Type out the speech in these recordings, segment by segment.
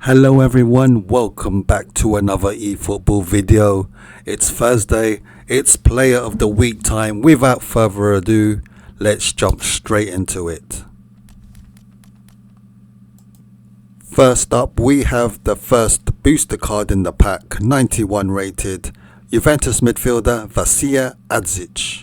Hello everyone, welcome back to another eFootball video. It's Thursday, it's Player of the Week time. Without further ado, let's jump straight into it. First up, we have the first booster card in the pack, 91 rated, Juventus midfielder Vasilij Adzic.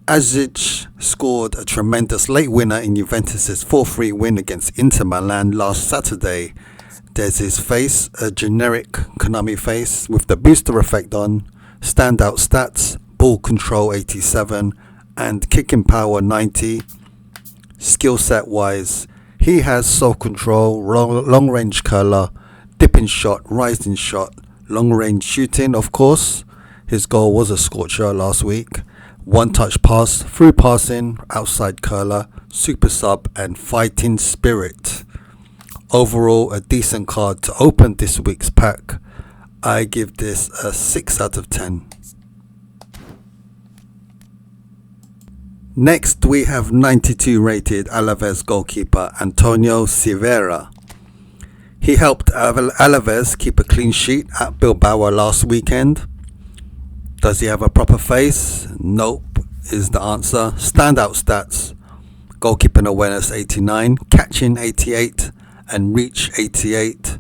Adzic scored a tremendous late winner in Juventus' 4-3 win against Inter Milan last Saturday. There's his face, a generic Konami face with the booster effect on, standout stats, ball control 87 and kicking power 90. Skill set wise, he has soul control, long range curler, dipping shot, rising shot, long range shooting of course. His goal was a scorcher last week. One touch pass, through passing, outside curler, super sub and fighting spirit. Overall, a decent card to open this week's pack. I give this a 6 out of 10. Next, we have 92 rated Alaves goalkeeper Antonio Silveira. He helped Alaves keep a clean sheet at Bilbao last weekend. Does he have a proper face? Nope, is the answer. Standout stats, goalkeeping awareness 89, catching 88, and reach 88.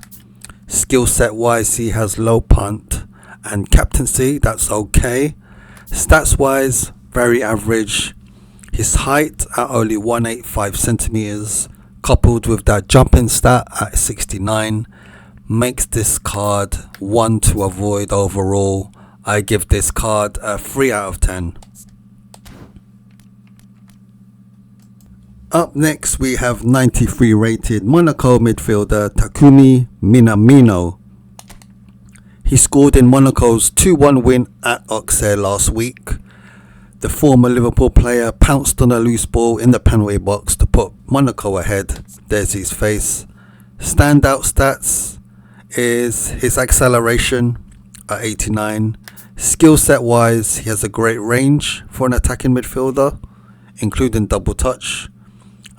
Skill set wise, he has low punt and captaincy, that's okay. Stats wise, very average. His height at only 185 centimeters, coupled with that jumping stat at 69, makes this card one to avoid overall. I give this card a 3 out of 10. Up next, we have 93 rated Monaco midfielder Takumi Minamino. He scored in Monaco's 2-1 win at Auxerre last week. The former Liverpool player pounced on a loose ball in the penalty box to put Monaco ahead. There's his face. Standout stats is his acceleration at 89. Skill set wise, he has a great range for an attacking midfielder, including double touch.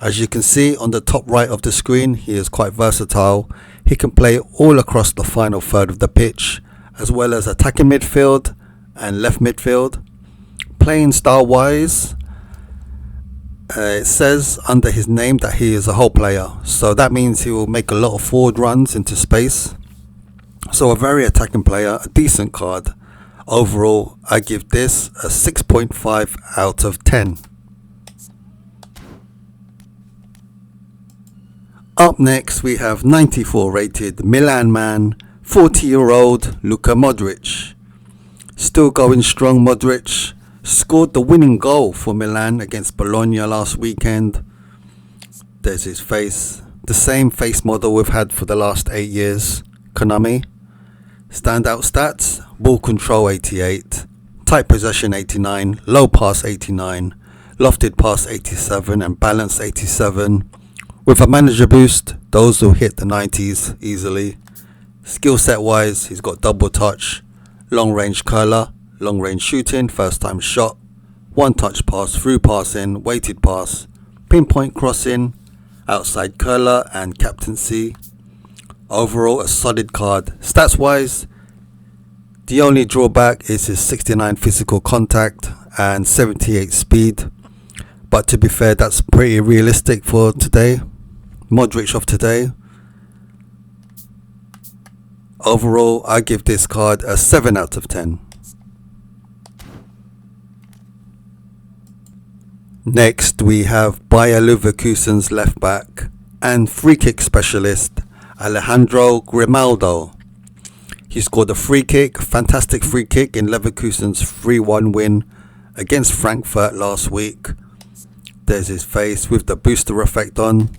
As you can see on the top right of the screen, he is quite versatile. He can play all across the final third of the pitch, as well as attacking midfield and left midfield. Playing style wise, it says under his name that he is a whole player, so that means he will make a lot of forward runs into space. So a very attacking player, a decent card. Overall, I give this a 6.5 out of 10. Up next, we have 94 rated Milan man, 40-year-old Luka Modric. Still going strong, Modric scored the winning goal for Milan against Bologna last weekend. There's his face, the same face model we've had for the last 8 years, Konami. Standout stats, ball control 88, tight possession 89, low pass 89, lofted pass 87 and balance 87. With a manager boost, those will hit the 90s easily. Skill set wise, he's got double touch, long range curler, long range shooting, first time shot, one touch pass, through passing, weighted pass, pinpoint crossing, outside curler and captaincy. Overall, a solid card. Stats wise, the only drawback is his 69 physical contact and 78 speed. But to be fair, that's pretty realistic for today. Modric of today. Overall, I give this card a 7 out of 10. Next, we have Bayer Leverkusen's left back and free kick specialist Alejandro Grimaldo. He scored a free kick, fantastic free kick in Leverkusen's 3-1 win against Frankfurt last week. There's his face with the booster effect on.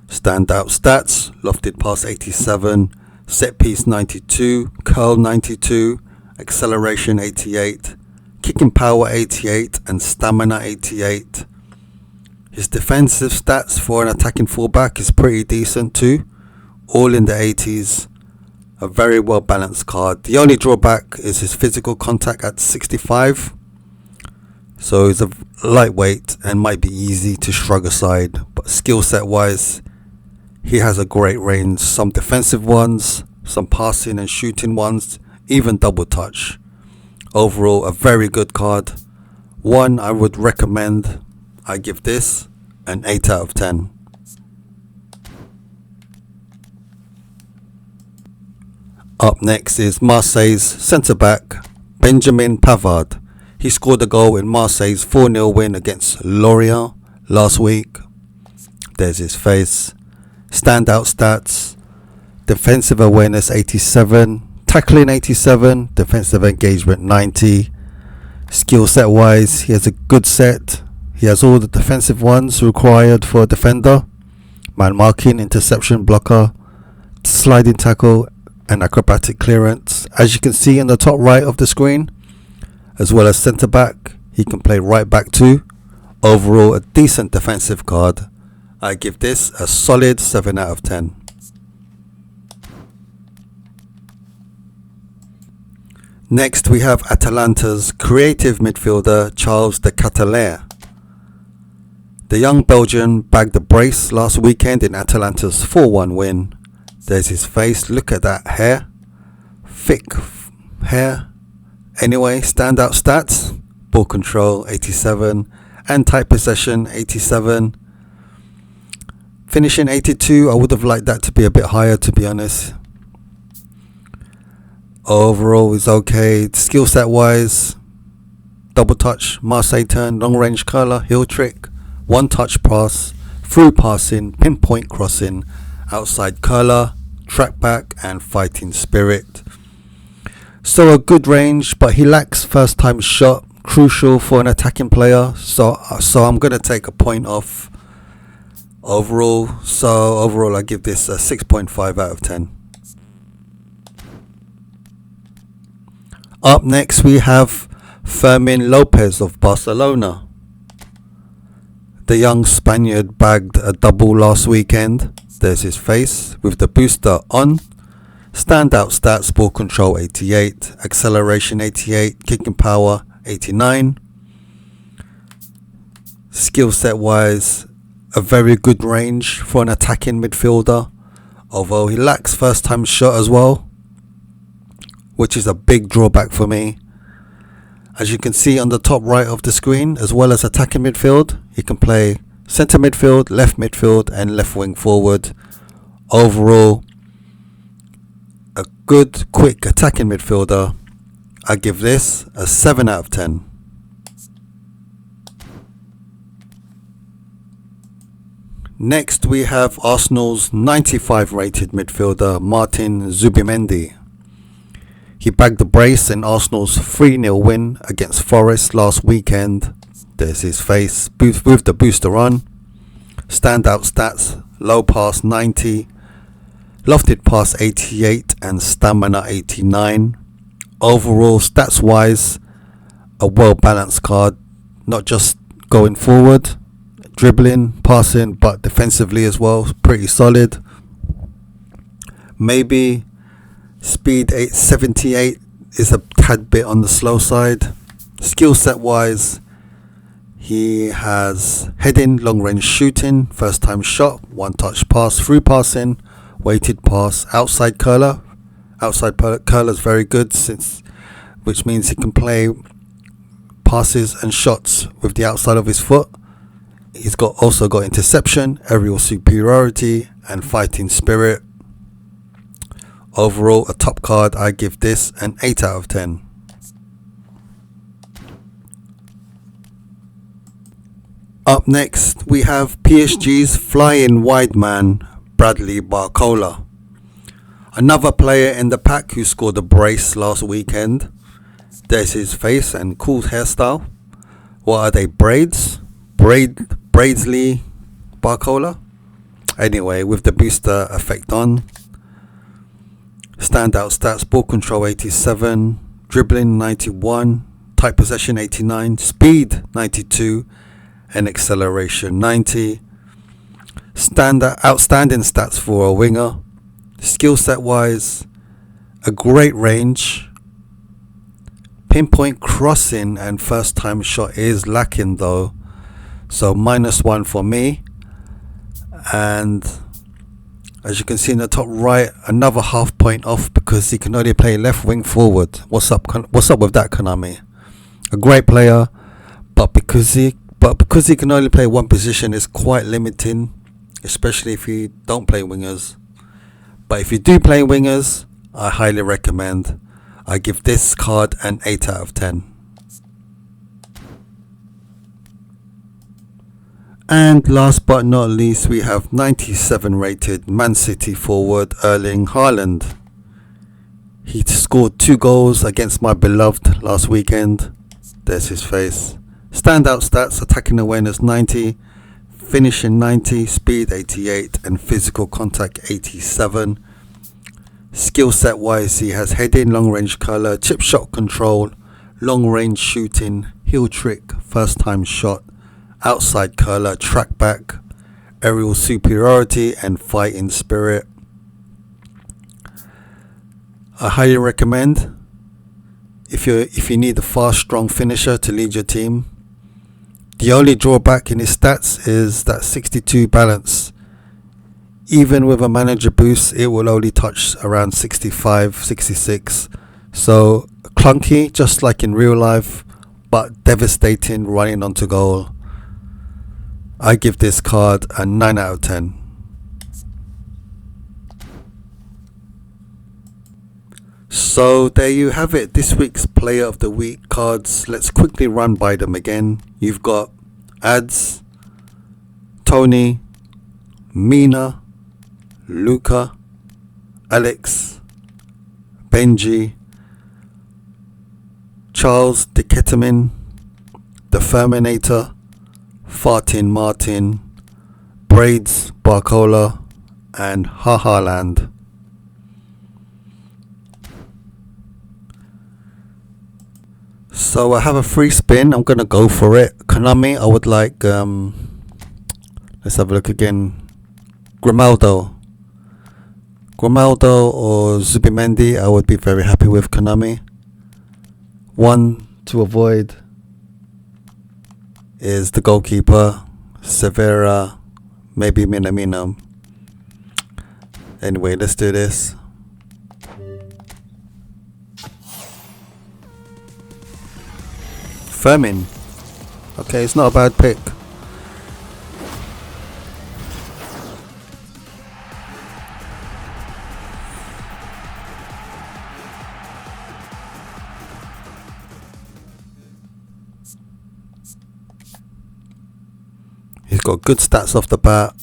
Standout stats, lofted pass 87, set piece 92, curl 92, acceleration 88, kicking power 88 and stamina 88. His defensive stats for an attacking fullback is pretty decent too, all in the 80s. A very well balanced card. The only drawback is his physical contact at 65. So he's a lightweight and might be easy to shrug aside, but skill set wise, He has a great range, some defensive ones, some passing and shooting ones, even double touch. Overall, a very good card. One I would recommend. I give this an 8 out of 10. Up next is Marseille's centre-back, Benjamin Pavard. He scored a goal in Marseille's 4-0 win against Lorient last week. There's his face. Standout stats: defensive awareness 87, tackling 87, defensive engagement 90. Skill set wise, he has a good set. He has all the defensive ones required for a defender: man marking, interception, blocker, sliding tackle, and acrobatic clearance. As you can see in the top right of the screen, as well as centre back, he can play right back too. Overall, a decent defensive card. I give this a solid 7 out of 10. Next we have Atalanta's creative midfielder Charles de Ketelaere. The young Belgian bagged a brace last weekend in Atalanta's 4-1 win. There's his face. Look at that hair. Thick hair. Anyway, standout stats: ball control 87 and tight possession 87. Finishing 82. I would have liked that to be a bit higher, to be honest. Overall is okay. Skill set wise: double touch, Marseille turn, long range curler, heel trick, one touch pass, through passing, pinpoint crossing, outside curler, track back, and fighting spirit. So a good range, but he lacks first time shot, crucial for an attacking player. So I'm going to take a point off overall. So overall I give this a 6.5 out of 10. Up next we have Fermin Lopez of Barcelona. The young Spaniard bagged a double last weekend. There's his face with the booster on. Standout stats: ball control 88, acceleration 88, kicking power 89. Skill set wise, a very good range for an attacking midfielder, although he lacks first time shot as well, which is a big drawback for me. As you can see on the top right of the screen, as well as attacking midfield, he can play centre midfield, left midfield, and left wing forward. Overall, a good, quick attacking midfielder. I give this a 7 out of 10. Next we have Arsenal's 95 rated midfielder Martin Zubimendi. He bagged the brace in Arsenal's 3-0 win against Forest last weekend. There's his face with the booster on. Standout stats: low pass 90, lofted pass 88, and stamina 89. Overall stats wise, a well balanced card, not just going forward, dribbling, passing, but defensively as well, pretty solid. Maybe speed 878 is a tad bit on the slow side. Skill set wise, he has heading, long range shooting, first time shot, one touch pass, through passing, weighted pass, outside curler. Outside curler is very good, which means he can play passes and shots with the outside of his foot. He's also got interception, aerial superiority, and fighting spirit. Overall, a top card. I give this an 8 out of 10. Up next, we have PSG's flying wide man, Bradley Barcola. Another player in the pack who scored a brace last weekend. There's his face and cool hairstyle. What are they, braids? Braidsley Barcola? Anyway, with the booster effect on. Standout stats: ball control 87, dribbling 91, tight possession 89, speed 92, and acceleration 90. Outstanding stats for a winger. Skill set wise, a great range. Pinpoint crossing and first time shot is lacking though, so -1 for me. And As you can see in the top right, another half point off because he can only play left wing forward. What's up with that, Konami? A great player, but because he can only play one position, it's quite limiting, especially if you don't play wingers. But if you do play wingers, I highly recommend. I give this card an 8 out of 10. And last but not least, we have 97 rated Man City forward Erling Haaland. He scored 2 goals against my beloved last weekend. There's his face. Standout stats: attacking awareness 90, finishing 90, speed 88, and physical contact 87. Skill set wise, he has heading, long range curler, chip shot control, long range shooting, heel trick, first time shot, outside curler, track back, aerial superiority, and fighting spirit. I highly recommend if you need a fast, strong finisher to lead your team. The only drawback in his stats is that 62 balance. Even with a manager boost, it will only touch around 65, 66. So clunky, just like in real life, but devastating running onto goal. I give this card a 9 out of 10. So there you have it, this week's Player of the Week cards. Let's quickly run by them again. You've got Ads, Tony, Mina, Luka, Alex, Benji, Charles the Ketamine, the Ferminator, Fartin Martin, Braids Barcola, and Haha Land. So I have a free spin. I'm gonna go for it. Konami, I would like let's have a look again. Grimaldo or Zubimendi, I would be very happy with Konami. One to avoid is the goalkeeper, Severa, maybe Minamino. Anyway, let's do this. Fermin. Okay, it's not a bad pick. He's got good stats off the bat.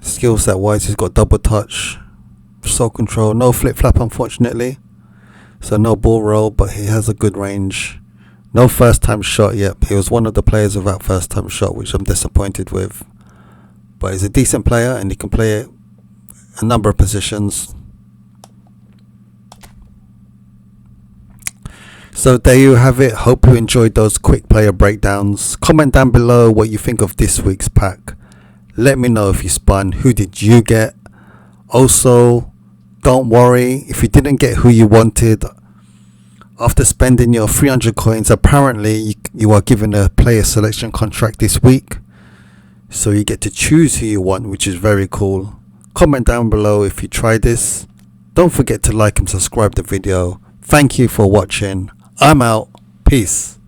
Skill set wise, he's got double touch, soul control, no flip flap unfortunately. So no ball roll, but he has a good range. No first time shot yet. He was one of the players without first time shot, which I'm disappointed with. But he's a decent player and he can play a number of positions. So there you have it. Hope you enjoyed those quick player breakdowns. Comment down below what you think of this week's pack. Let me know if you spun. Who did you get? Also, don't worry if you didn't get who you wanted. After spending your 300 coins, apparently you are given a player selection contract this week. So you get to choose who you want, which is very cool. Comment down below if you try this. Don't forget to like and subscribe the video. Thank you for watching. I'm out. Peace.